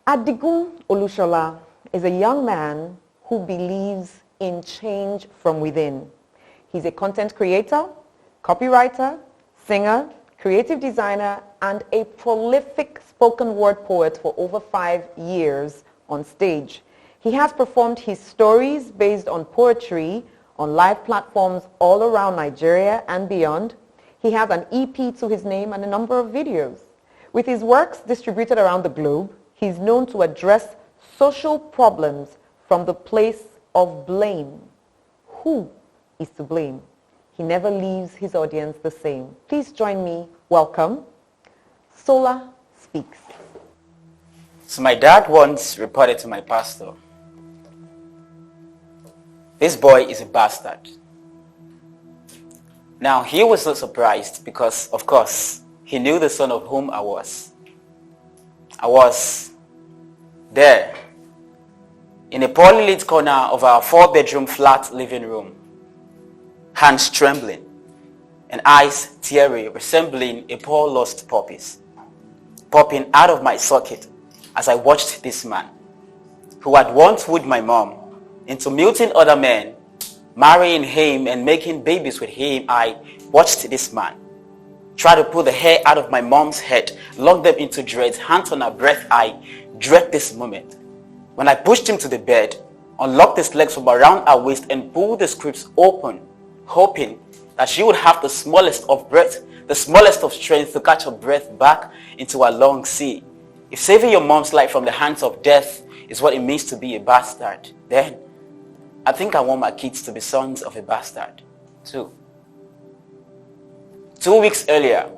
Adigun Olushola is a young man who believes in change from within. He's a content creator, copywriter, singer, creative designer, and a prolific spoken word poet for over 5 years on stage. He has performed his stories based on poetry on live platforms all around Nigeria and beyond. He has an EP to his name and a number of videos. With his works distributed around the globe, he's known to address social problems from the place of blame. Who is to blame? He never leaves his audience the same. Please join me. Welcome, Solarspeaks. So my dad once reported to my pastor, this boy is a bastard. Now he was not surprised because, of course, he knew the son of whom I was. I was there in a poorly lit corner of our 4-bedroom flat living room, hands trembling and eyes teary, resembling a poor lost puppies, popping out of my socket as I watched this man, who had once wooed my mom into meeting other men, marrying him and making babies with him. I watched this man try to pull the hair out of my mom's head, lock them into dreads, hands on her breath. I dread this moment when I pushed him to the bed, unlocked his legs from around her waist and pulled the scripts open, hoping that she would have the smallest of breath, the smallest of strength to catch her breath back into her lungs. See, if saving your mom's life from the hands of death is what it means to be a bastard, then I think I want my kids to be sons of a bastard too. 2 weeks earlier,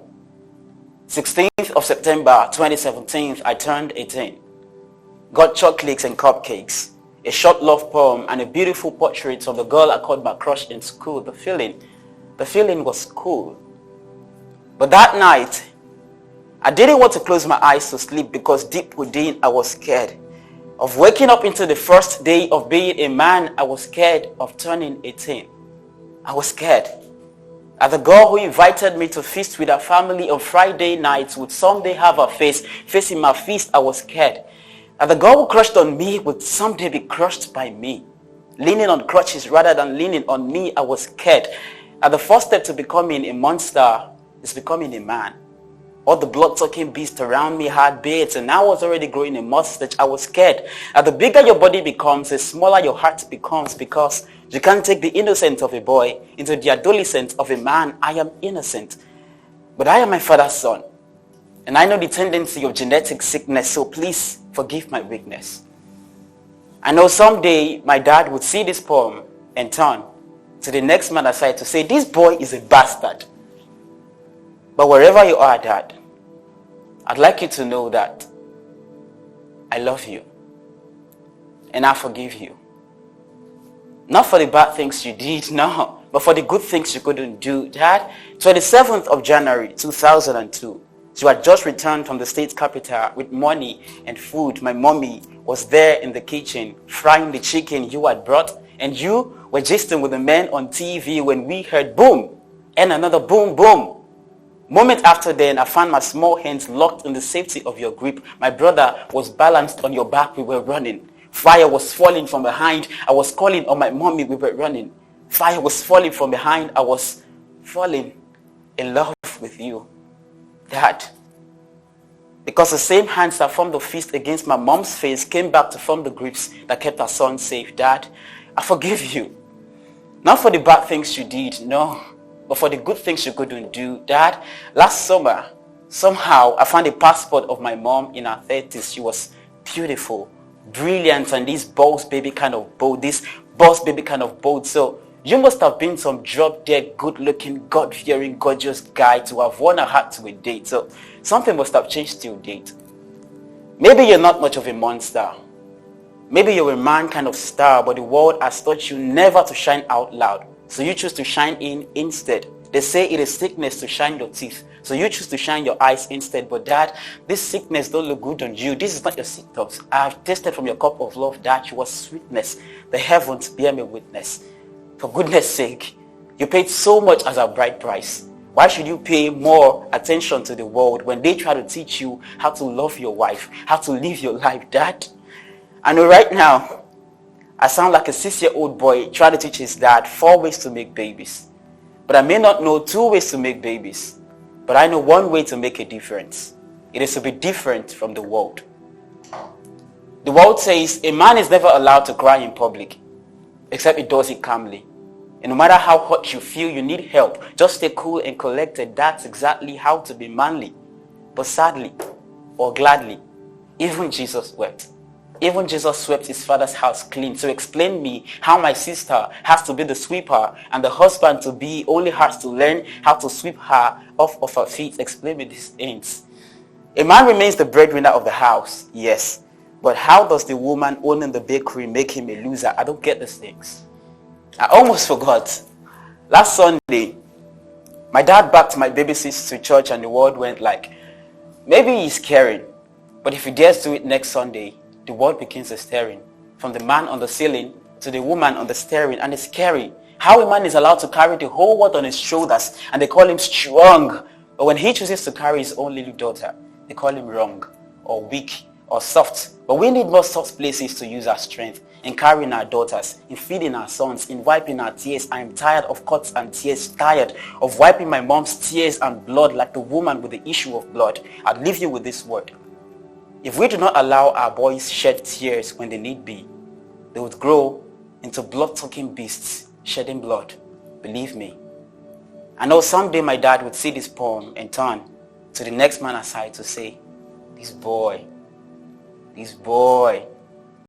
16th of September 2017, I turned 18. Got chocolates and cupcakes, a short love poem, and a beautiful portrait of the girl I called my crush in school. The feeling was cool. But that night, I didn't want to close my eyes to sleep because deep within I was scared of waking up into the first day of being a man. I was scared of turning 18. I was scared. And the girl who invited me to feast with her family on Friday nights would someday have her face facing my feast. I was scared. And the girl who crushed on me would someday be crushed by me. Leaning on crutches rather than leaning on me, I was scared. And the first step to becoming a monster is becoming a man. All the blood-sucking beasts around me had beards, and I was already growing a mustache. I was scared. And the bigger your body becomes, the smaller your heart becomes, because you can't take the innocence of a boy into the adolescence of a man. I am innocent, but I am my father's son. And I know the tendency of genetic sickness, so please forgive my weakness. I know someday my dad would see this poem and turn to the next man aside to say, this boy is a bastard. But wherever you are, Dad, I'd like you to know that I love you and I forgive you. Not for the bad things you did, no, but for the good things you couldn't do. Dad, 27th of January 2002, you had just returned from the state capital with money and food. My mommy was there in the kitchen frying the chicken you had brought, and you were gisting with the men on TV when we heard boom and another boom, boom. Moment after then, I found my small hands locked in the safety of your grip. My brother was balanced on your back. We were running. Fire was falling from behind. I was calling on my mommy. We were running. Fire was falling from behind. I was falling in love with you, Dad. Because the same hands that formed the fist against my mom's face came back to form the grips that kept our son safe. Dad, I forgive you. Not for the bad things you did, no, but for the good things you couldn't do. Dad, last summer, somehow I found a passport of my mom in her 30s. She was beautiful, brilliant, and this boss baby kind of bold. So you must have been some drop-dead, good-looking, God-fearing, gorgeous guy to have won her heart to a date. So something must have changed to your date. Maybe you're not much of a monster. Maybe you're a man kind of star, but the world has taught you never to shine out loud. So you choose to shine in instead. They say it is sickness to shine your teeth. So you choose to shine your eyes instead. But Dad, this sickness don't look good on you. This is not your symptoms. I have tasted from your cup of love, Dad. You was sweetness. The heavens bear me witness. For goodness sake, you paid so much as a bride price. Why should you pay more attention to the world when they try to teach you how to love your wife, how to live your life, Dad? I know right now, I sound like a 6-year-old boy trying to teach his dad 4 ways to make babies. But I may not know 2 ways to make babies. But I know 1 way to make a difference. It is to be different from the world. The world says a man is never allowed to cry in public, except he does it calmly. And no matter how hot you feel you need help, just stay cool and collected. That's exactly how to be manly. But sadly, or gladly, even Jesus wept. Even Jesus swept his father's house clean. So explain me how my sister has to be the sweeper and the husband to be only has to learn how to sweep her off of her feet. Explain me these things. A man remains the breadwinner of the house, yes. But how does the woman owning the bakery make him a loser? I don't get these things. I almost forgot. Last Sunday, my dad backed my baby sis to church and the word went like, maybe he's caring, but if he dares to it next Sunday, the world begins a staring. From the man on the ceiling to the woman on the steering, and it's scary. How a man is allowed to carry the whole world on his shoulders and they call him strong. But when he chooses to carry his own little daughter, they call him wrong or weak or soft. But we need more soft places to use our strength in carrying our daughters, in feeding our sons, in wiping our tears. I am tired of cuts and tears, tired of wiping my mom's tears and blood like the woman with the issue of blood. I'll leave you with this word. If we do not allow our boys shed tears when they need be, they would grow into blood-sucking beasts, shedding blood. Believe me. I know someday my dad would see this poem and turn to the next man aside to say, this boy